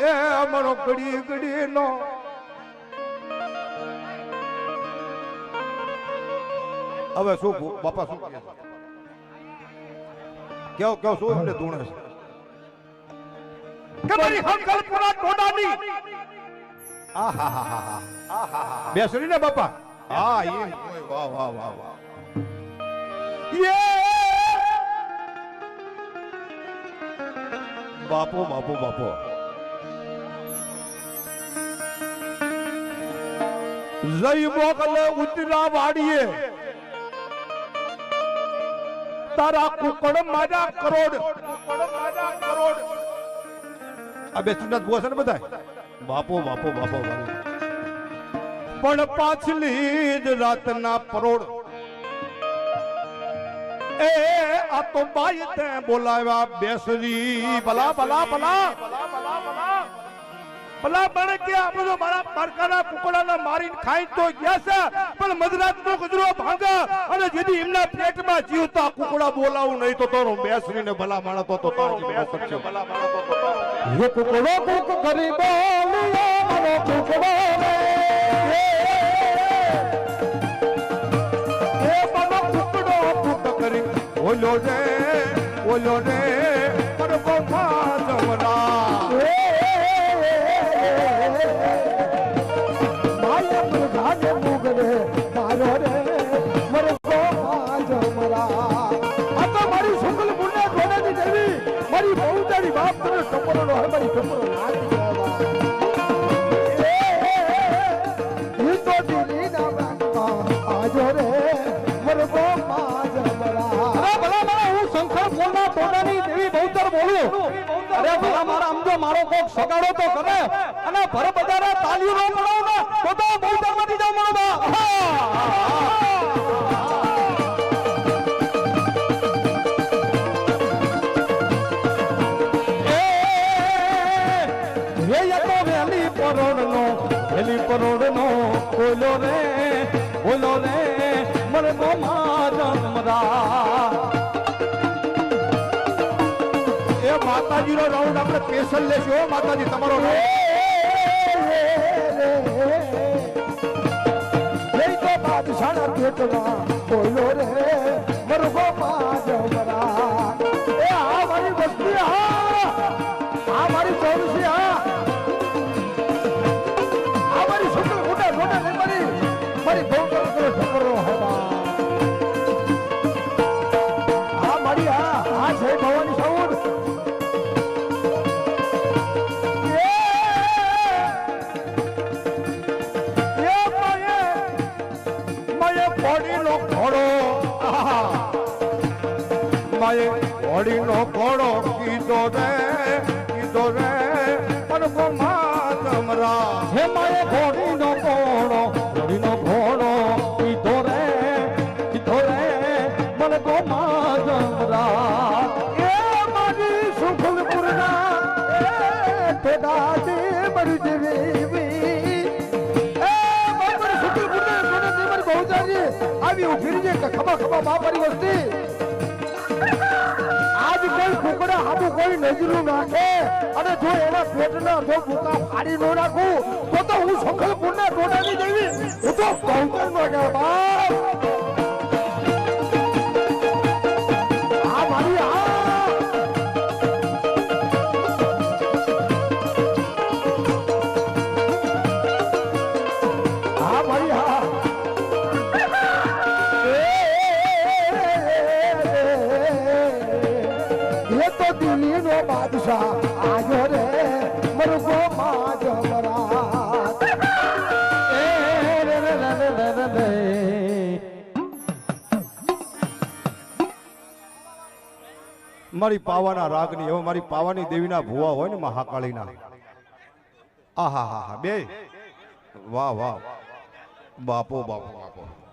એ અમારો ઘડી ઘડી નો હવે શું બાપા શું કેવો કેવો શું એમને ધૂણે છે કે મારી હંકલપુરા ટોડાની આહાહાહા બેસરી ને બાપા હા એ વાહ વાહ વાહ વાહ બાપો બાપો બાપો જઈ મોકલે ઉતરા વાડીએ તારા કુકડ મારા કરોડ આ બે સુનાત ભૂવા છે ને બધા બાપો બાપો બાપો પણ પાછલી જ રાતના પરોડ એ આ તો બાઈ તે બોલાવ્યા બેસરી ભલા ભલા ભલા ભલા બને કે આપણે તો મારા પારકાના કુકડાના મારીને ખાઈ તો ગયા છે પણ મધરાતનો ગજરો ભાંગા અને જેથી એમના પેટમાં જીવતા કુકડા બોલાવું નહીં તો તારો બેસરીને ભલા માણસ તો તારો બેસરી ભલા માણસ તો ये कुकड़ो कुक करी बोलियो मनो कुकड़ो ये मनो कुकड़ो कुक करी बोलो रे पर को जमरा माया मुर्घाने मुगरे मारो रे मर को जमरा आ तो मारी शुक्ल मुन्ने धोने दी देवी मारी बहू तेरी बाप तेरे टपरो नो है मारी टपरो नाच जावा ये तो दिली ना बांका आजो रे मरगो माज मरा अरे भला मारा હું શંકર બોલના ટોડાની દેવી બહુતર બોલું અરે ભલા મારા આમ જો મારો કોક સગાડો તો કરે અને ભર બજારે તાલીઓ નો પડાવ ને તો બહુતર માંથી જાવ મારો બા परोड़ नो बोलो रे मर गो मारा ए माताजी नो राउंड આપણે સ્પેશિયલ લેશો માતાજી તમારો લે તો બાદશાહ પેટવા બોલો રે મર ગો મારા એ આ મારી વસ્તી આ મારી ચોરસી મારી બહુ કરો ઠકરો હવા આ મારી આ છે ભવાની સાઉન્ડ એ માયે ઘોડીનો ઘોડો માયે ઘોડીનો ઘોડો કીધો રે પણ ગોમા તમરા હે માયે ઘોડીનો ઘોડો કીધો રે મને ગો જમરા એ મારી સુખલપુરના ટોડા દે મરી જેવી એ મારી સુખલપુરના ટોડા દે મરી બહુજાજી આવી ઉભી જે ખબા બાપરી વસ્તી આજ કોઈ કુકડા હાબુ કોઈ નજરું નાખે અને જો એના પેટના જો ભૂકા ફાડી નો નાખું તો હું સુખલપુરના ટોડાની દેવી હું તો કૌતર નો કે બાપ बादशाह आजो रे मरगो माज मरा મારી પાવાના રાગની હવે મારી પાવાની દેવીના ભુવા હોય ને મહાકાળીના આહા હા બે વાહ વાહ બાપો બાપો બાપો